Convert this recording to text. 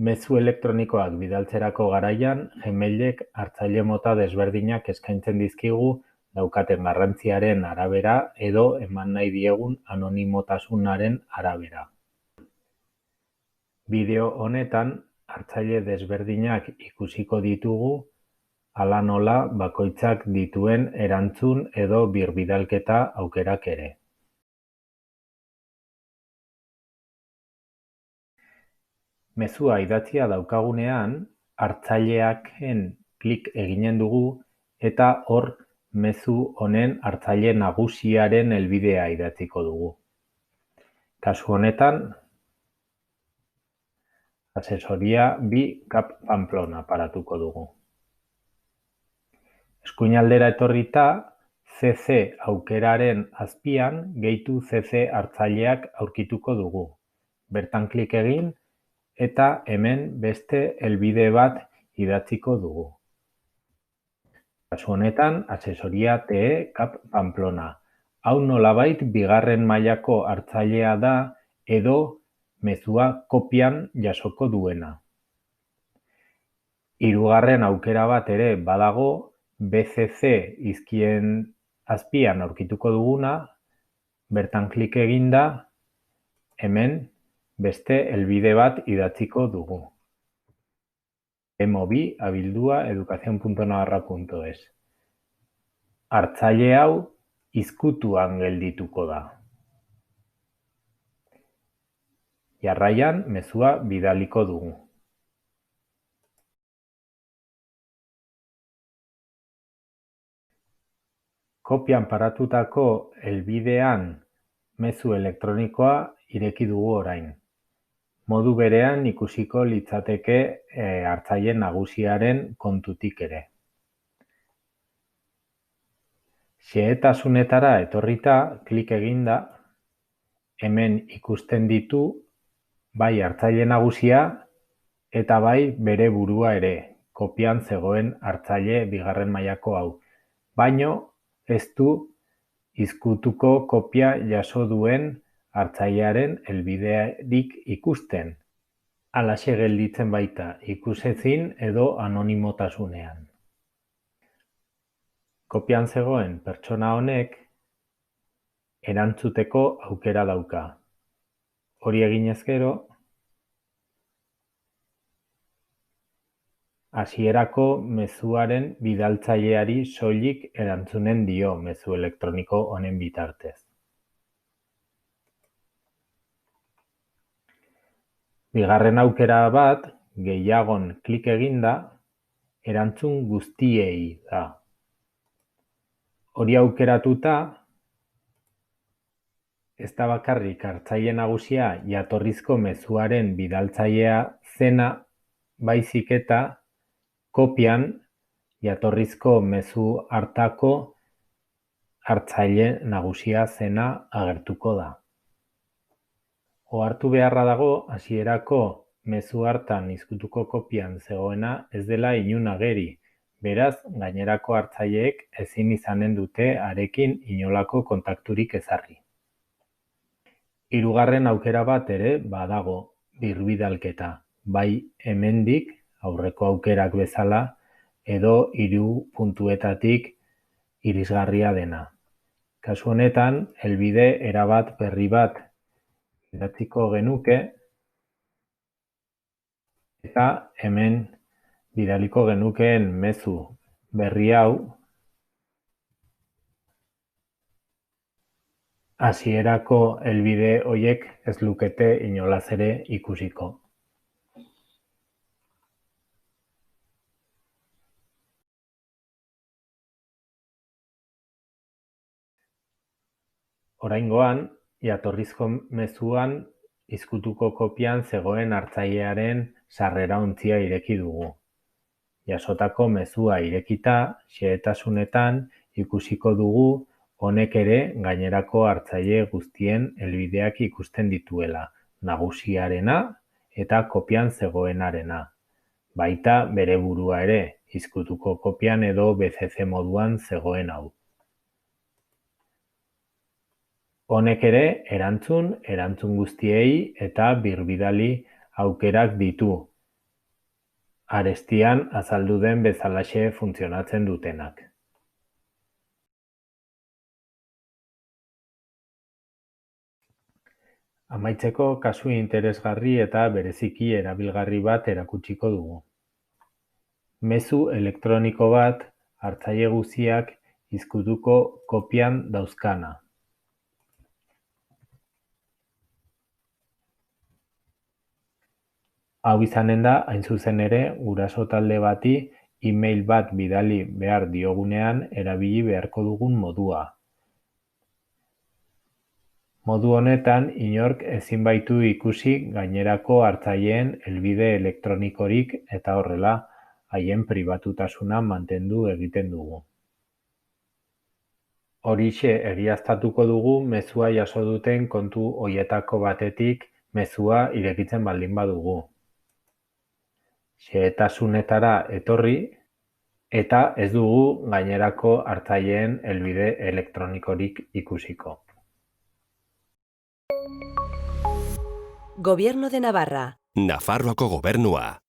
Mezu elektronikoak bidaltzerako garaian, Gmailek hartzaile mota desberdinak eskaintzen dizkigu daukaten garrantziaren arabera edo eman nahi diegun anonimotasunaren arabera. Bideo honetan, hartzaile desberdinak ikusiko ditugu, hala nola bakoitzak dituen erantzun edo birbidalketa aukerak ere. Mezua idatzia daukagunean, hartzaileaken klik eginen dugu eta hor mezu honen hartzaile nagusiaren helbidea idatziko dugu. Kasu honetan, asesoria 2 CAP Pamplona paratuko dugu. Eskuinaldera etorrita, CC aukeraren azpian gehitu CC hartzaileak aurkituko dugu. Bertan klik egin eta hemen beste helbide bat idatziko dugu. Kasu honetan, asesoria TE CAP Pamplona. Hau nolabait bigarren mailako hartzailea da edo mezua kopian jasoko duena. Hirugarren aukera bat ere badago, BCC izkien azpian aurkituko duguna, bertan klik eginda, hemen beste helbide bat idatziko dugu. Emo 2 abildua educacion.navarra.es. Hartzaile hau izkutuan geldituko da. Jarraian mezua bidaliko dugu. Kopian paratutako helbidean mezu elektronikoa ireki dugu orain. Modu berean ikusiko litzateke hartzaile nagusiaren kontutik ere. Xehetasunetara etorrita klik eginda, hemen ikusten ditu bai hartzaile nagusia eta bai bere burua ere, kopian zegoen hartzaile bigarren mailako hau. Baino ez du izkutuko kopia jaso duen hartzailearen helbiderik ikusten. Halaxe gelditzen baita ikusezin edo anonimotasunean. Kopian zegoen pertsona honek erantzuteko aukera dauka. Hori eginez gero, hasierako mezuaren bidaltzaileari soilik erantzunen dio mezu elektroniko honen bitartez. Bigarren aukera bat, gehiagon klik eginda, erantzun guztiei da. Hori aukeratuta, ez da bakarrik hartzaile nagusia jatorrizko mezuaren bidaltzailea zena, baizik eta kopian jatorrizko mezu hartako hartzaile nagusia zena agertuko da. Ohartu beharra dago, hasierako mezu hartan izkutuko kopian zegoena ez dela inon ageri, beraz, gainerako hartzaileek ezin izanen dute harekin inolako kontakturik ezarri. Hirugarren aukera bat ere badago, birbidalketa, bai hemendik, aurreko aukerak bezala, edo 3 puntuetatik irisgarria dena. Kasu honetan, helbide erabat berri bat idatziko genuke, eta hemen bidaliko genukeen mezu berri hau hasierako helbide horiek ez lukete inolaz ere ikusiko. Oraingoan, jatorrizko mezuan izkutuko kopian zegoen hartzailearen sarrera-ontzia ireki dugu. Jasotako mezua irekita, xehetasunetan ikusiko dugu honek ere gainerako hartzaile guztien helbideak ikusten dituela, nagusiarena eta kopian zegoenarena. Baita bere burua ere, izkutuko kopian edo BCC moduan zegoen hau. Honek ere erantzun guztiei eta birbidali aukerak ditu. arestian azaldu den bezalaxe funtzionatzen dutenak. Amaitzeko, kasu interesgarri eta bereziki erabilgarri bat erakutsiko dugu. Mezu elektroniko bat hartzaile guztiak ezkutuko kopian dauzkana. Hau izanen da, hain zuzen ere, guraso talde bati e-mail bat bidali behar diogunean erabili beharko dugun modua. Modu honetan, inork ezin baitu ikusi gainerako hartzaileen helbide elektronikorik eta horrela, haien pribatutasuna mantendu egiten dugu. Horixe egiaztatuko dugu mezua jaso duten kontu horietako batetik mezua irekitzen baldin badugu. Xehetasunetara etorri eta ez dugu gainerako hartzaileen helbide elektronikorik ikusiko. Gobierno de Navarra. Nafarroako gobernua.